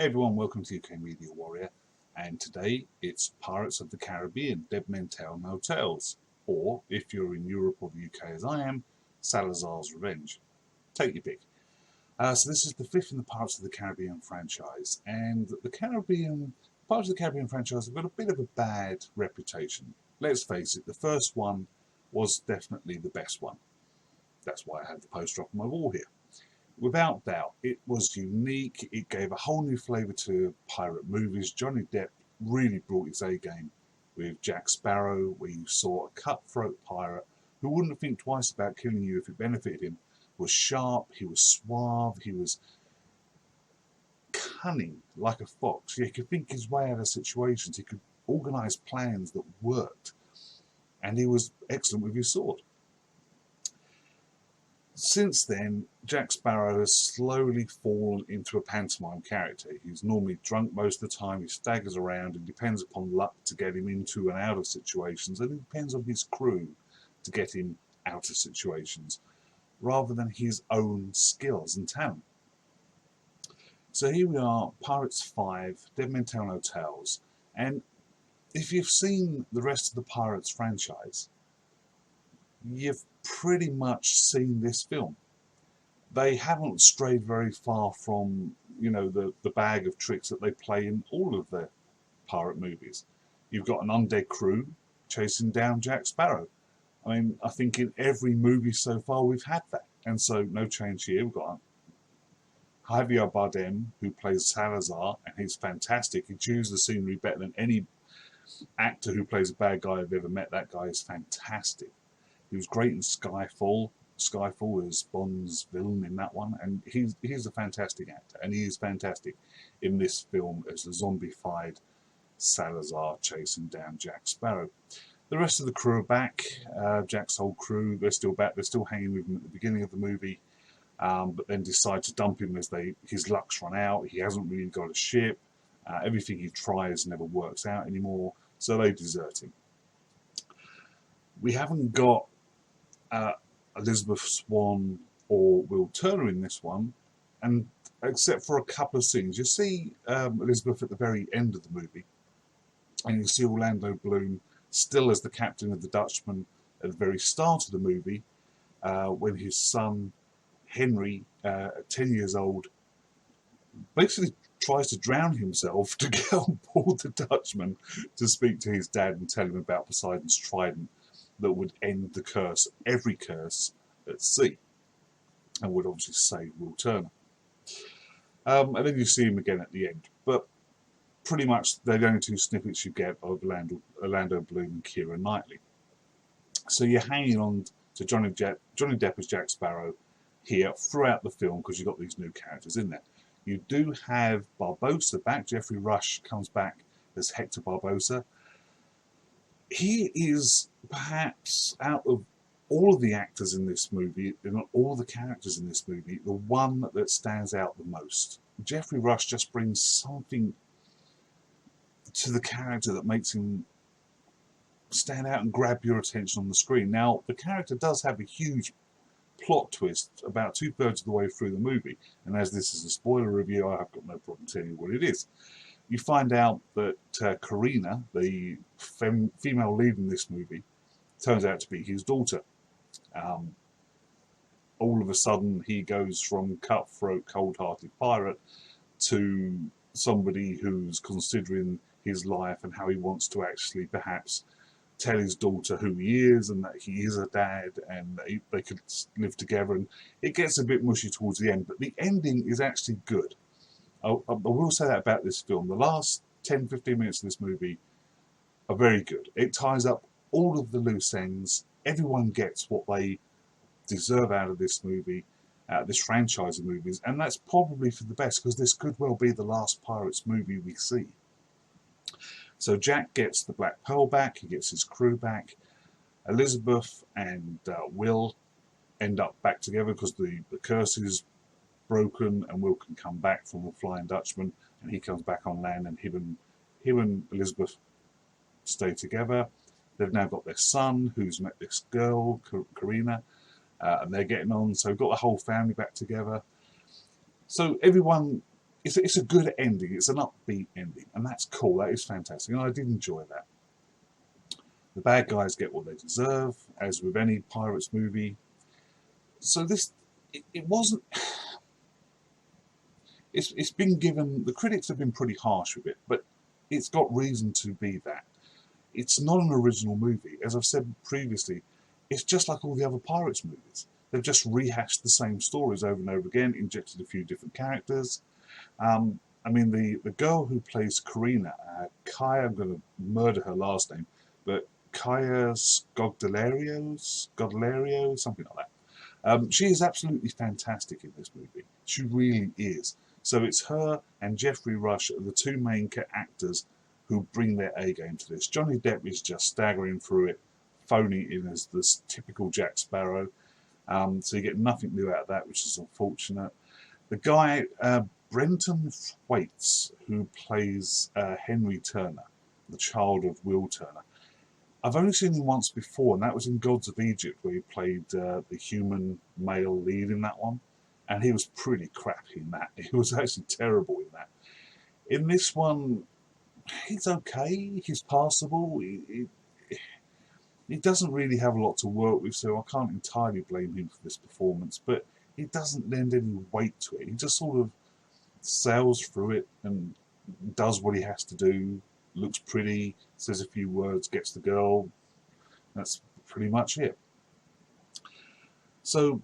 Hey everyone, welcome to UK Media Warrior, and today it's Pirates of the Caribbean, Dead Men Tell No Tales, or if you're in Europe or the UK as I am, Salazar's Revenge. Take your pick. So this is the fifth in the Pirates of the Caribbean franchise, and the Pirates of the Caribbean franchise have got a bit of a bad reputation. Let's face it, the first one was definitely the best one. That's why I have the poster up on my wall here. Without doubt, it was unique. It gave a whole new flavour to pirate movies. Johnny Depp really brought his A game with Jack Sparrow, where you saw a cutthroat pirate who wouldn't think twice about killing you if it benefited him. Was sharp, he was suave, he was cunning like a fox. He could think his way out of situations. He could organise plans that worked. And he was excellent with his sword. Since then, Jack Sparrow has slowly fallen into a pantomime character. He's normally drunk most of the time, he staggers around and depends upon luck to get him into and out of situations, and it depends on his crew to get him out of situations, rather than his own skills and talent. So here we are, Pirates 5, Dead Men Tell No Tales, and if you've seen the rest of the Pirates franchise, you've pretty much seen this film. They haven't strayed very far from, the bag of tricks that they play in all of their pirate movies. You've got an undead crew chasing down Jack Sparrow. I mean, I think in every movie so far we've had that. And so no change here. We've got Javier Bardem, who plays Salazar, and he's fantastic. He chews the scenery better than any actor who plays a bad guy I've ever met. That guy is fantastic. He was great in Skyfall. Skyfall is Bond's villain in that one, and he's a fantastic actor, and he is fantastic in this film as a zombified Salazar chasing down Jack Sparrow. The rest of the crew are back. Jack's whole crew, they're still back. They're still hanging with him at the beginning of the movie, but then decide to dump him as his luck's run out. He hasn't really got a ship. Everything he tries never works out anymore, so they desert him. We haven't got Elizabeth Swann or Will Turner in this one, and except for a couple of scenes. You see Elizabeth at the very end of the movie, and you see Orlando Bloom still as the captain of the Dutchman at the very start of the movie, when his son Henry, 10 years old, basically tries to drown himself to get on board the Dutchman to speak to his dad and tell him about Poseidon's trident that would end the curse, every curse at sea, and would obviously save Will Turner. And then you see him again at the end. But pretty much they're the only two snippets you get of Orlando Bloom and Keira Knightley. So you're hanging on to Johnny Depp as Jack Sparrow here throughout the film because you've got these new characters in there. You do have Barbossa back. Jeffrey Rush comes back as Hector Barbossa. He is perhaps, out of all of the actors in this movie, and all the characters in this movie, the one that stands out the most. Jeffrey Rush just brings something to the character that makes him stand out and grab your attention on the screen. Now, the character does have a huge plot twist about 2/3 of the way through the movie, and as this is a spoiler review, I have got no problem telling you what it is. You find out that Karina, the female lead in this movie, turns out to be his daughter. All of a sudden, he goes from cutthroat, cold-hearted pirate to somebody who's considering his life and how he wants to actually perhaps tell his daughter who he is and that he is a dad and that they could live together. And it gets a bit mushy towards the end, but the ending is actually good. I will say that about this film. The last 10-15 minutes of this movie are very good. It ties up all of the loose ends. Everyone gets what they deserve out of this movie, this franchise of movies, and that's probably for the best because this could well be the last Pirates movie we see. So Jack gets the Black Pearl back, he gets his crew back. Elizabeth and Will end up back together because the curse is broken, and Will can come back from the Flying Dutchman, and he comes back on land, and him and Elizabeth stay together. They've now got their son, who's met this girl, Karina, and they're getting on. So we've got the whole family back together. So everyone it's a good ending. It's an upbeat ending, and that's cool. That is fantastic, and I did enjoy that. The bad guys get what they deserve, as with any Pirates movie. So this, it wasn't. It's been given. The critics have been pretty harsh with it, but it's got reason to be that. It's not an original movie, as I've said previously. It's just like all the other Pirates movies. They've just rehashed the same stories over and over again, injected a few different characters. I mean, the girl who plays Karina, Kaya, I'm going to murder her last name, but Kaya Scodelario, something like that. She is absolutely fantastic in this movie. She really is. So it's her and Jeffrey Rush are the two main actors who bring their A game to this. Johnny Depp is just staggering through it, phoning in as this typical Jack Sparrow. So you get nothing new out of that, which is unfortunate. The guy, Brenton Thwaites, who plays Henry Turner, the child of Will Turner. I've only seen him once before, and that was in Gods of Egypt, where he played the human male lead in that one. And he was pretty crap in that. He was actually terrible in that. In this one, he's okay. He's passable. He doesn't really have a lot to work with, so I can't entirely blame him for this performance. But he doesn't lend any weight to it. He just sort of sails through it and does what he has to do. Looks pretty, says a few words, gets the girl. That's pretty much it. So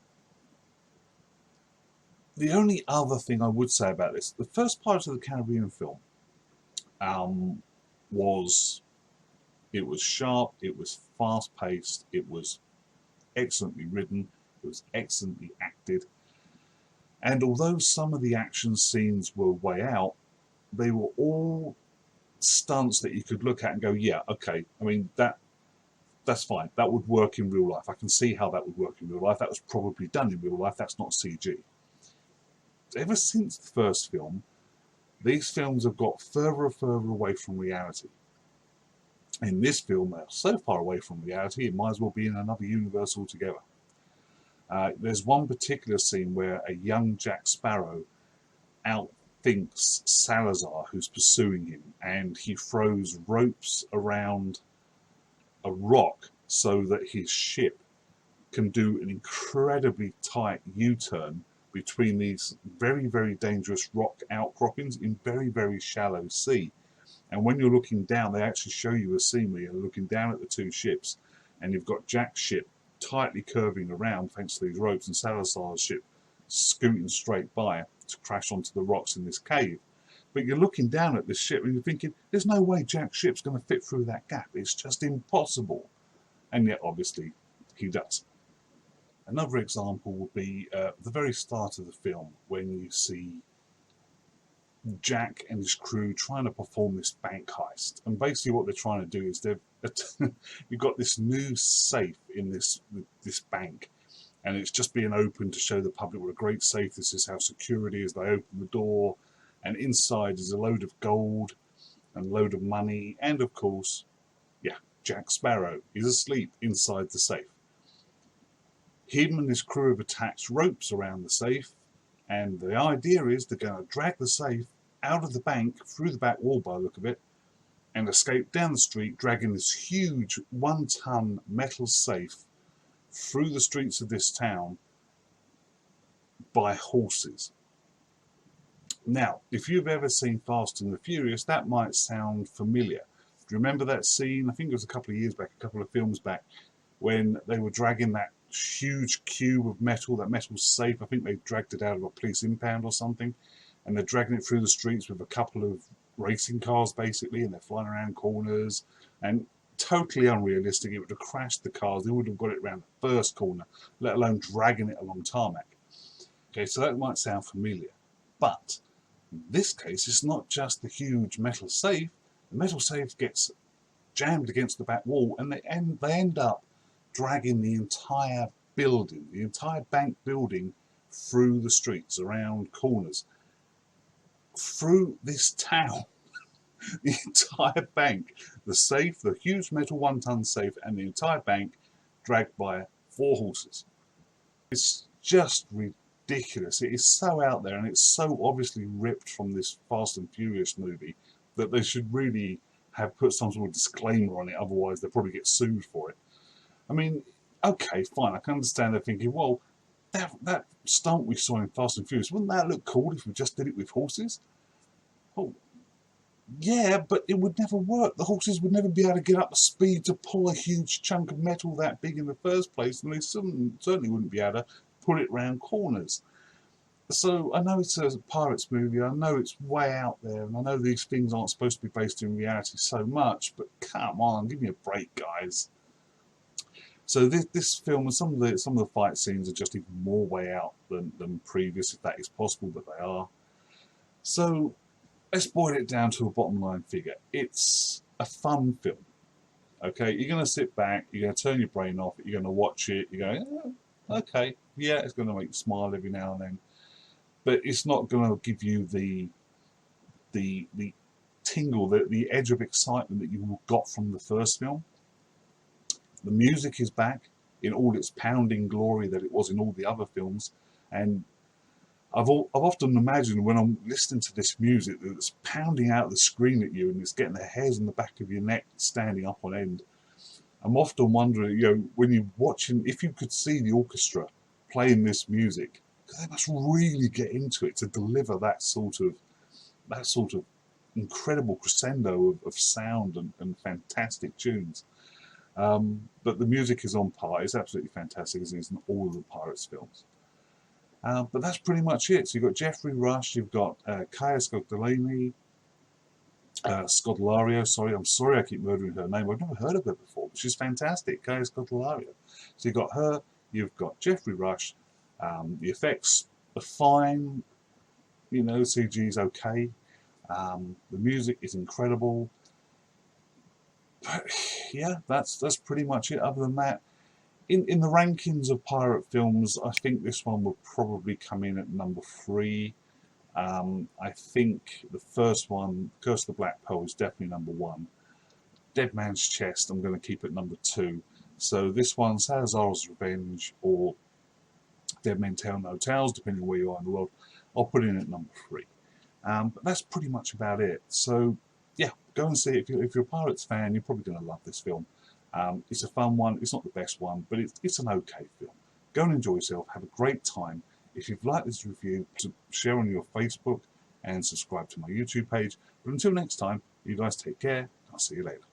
the only other thing I would say about this, the first part of the Carribean film was sharp, it was fast-paced, it was excellently written, it was excellently acted, and although some of the action scenes were way out, they were all stunts that you could look at and go, yeah, okay, I mean, that's fine, that would work in real life. I can see how that would work in real life. That was probably done in real life, that's not CG. Ever since the first film, these films have got further and further away from reality. In this film, they're so far away from reality, it might as well be in another universe altogether. There's one particular scene where a young Jack Sparrow outthinks Salazar, who's pursuing him, and he throws ropes around a rock so that his ship can do an incredibly tight U-turn between these very, very dangerous rock outcroppings in very, very shallow sea. And when you're looking down, they actually show you a scene where you're looking down at the two ships, and you've got Jack's ship tightly curving around thanks to these ropes, and Salazar's ship scooting straight by to crash onto the rocks in this cave. But you're looking down at this ship and you're thinking, there's no way Jack's ship's going to fit through that gap. It's just impossible. And yet, obviously, he does. Another example would be the very start of the film, when you see Jack and his crew trying to perform this bank heist. And basically what they're trying to do is you've got this new safe in this bank, and it's just being opened to show the public what a great safe this is, how secure it is. They open the door, and inside is a load of gold and a load of money, and of course, yeah, Jack Sparrow is asleep inside the safe. Him and his crew have attached ropes around the safe, and the idea is they're going to drag the safe out of the bank, through the back wall by the look of it, and escape down the street, dragging this huge 1-ton metal safe through the streets of this town by horses. Now, if you've ever seen Fast and the Furious, that might sound familiar. Do you remember that scene? I think it was a couple of years back, a couple of films back, when they were dragging that huge cube of metal, that metal safe. I think they dragged it out of a police impound or something, and they're dragging it through the streets with a couple of racing cars basically, and they're flying around corners, and totally unrealistic. It would have crashed the cars. They wouldn't have got it around the first corner, let alone dragging it along tarmac. Okay, so that might sound familiar, but in this case it's not just the huge metal safe. The metal safe gets jammed against the back wall, and they end up dragging the entire building, the entire bank building, through the streets, around corners, through this town. The entire bank, the safe, the huge metal 1-ton safe, and the entire bank dragged by 4 horses. It's just ridiculous. ridiculous. It is so out there, and it's so obviously ripped from this Fast and Furious movie that they should really have put some sort of disclaimer on it, otherwise they'll probably get sued for it. I mean, okay, fine, I can understand they're thinking, well, that stunt we saw in Fast and Furious, wouldn't that look cool if we just did it with horses? Oh, yeah, but it would never work. The horses would never be able to get up to speed to pull a huge chunk of metal that big in the first place, and they certainly wouldn't be able to put it round corners. So I know it's a Pirates movie, I know it's way out there, and I know these things aren't supposed to be based in reality so much, but come on, give me a break, guys. So this film and some of the fight scenes are just even more way out than previous, if that is possible, but they are. So let's boil it down to a bottom line figure. It's a fun film. Okay, you're going to sit back, you're going to turn your brain off, you're going to watch it, you're going, oh, okay, yeah, it's going to make you smile every now and then, but it's not going to give you the tingle, the edge of excitement that you got from the first film. The music is back in all its pounding glory that it was in all the other films, and I've often imagined when I'm listening to this music that it's pounding out the screen at you and it's getting the hairs on the back of your neck standing up on end. I'm often wondering, when you're watching, if you could see the orchestra playing this music, because they must really get into it to deliver that sort of incredible crescendo of sound and fantastic tunes. But the music is on par. It's absolutely fantastic, as it is in all of the Pirates films. But that's pretty much it. So you've got Jeffrey Rush, you've got Kaya Scodelario, sorry, I'm sorry I keep murdering her name. I've never heard of her before, but she's fantastic, Kaya Scodelario. So you've got her, you've got Jeffrey Rush, the effects are fine, CG's okay, the music is incredible. But yeah, that's pretty much it. Other than that, in the rankings of pirate films, I think this one would probably come in at number 3. I think the first one, Curse of the Black Pearl, is definitely number 1. Dead Man's Chest, I'm going to keep at number 2. So this one, Salazar's Revenge, or Dead Men Tell No Tales, depending on where you are in the world, I'll put in at number 3. But that's pretty much about it. So yeah, go and see it. If you're a Pirates fan, you're probably going to love this film. It's a fun one. It's not the best one, but it's an okay film. Go and enjoy yourself. Have a great time. If you've liked this review, share on your Facebook and subscribe to my YouTube page. But until next time, you guys take care. I'll see you later.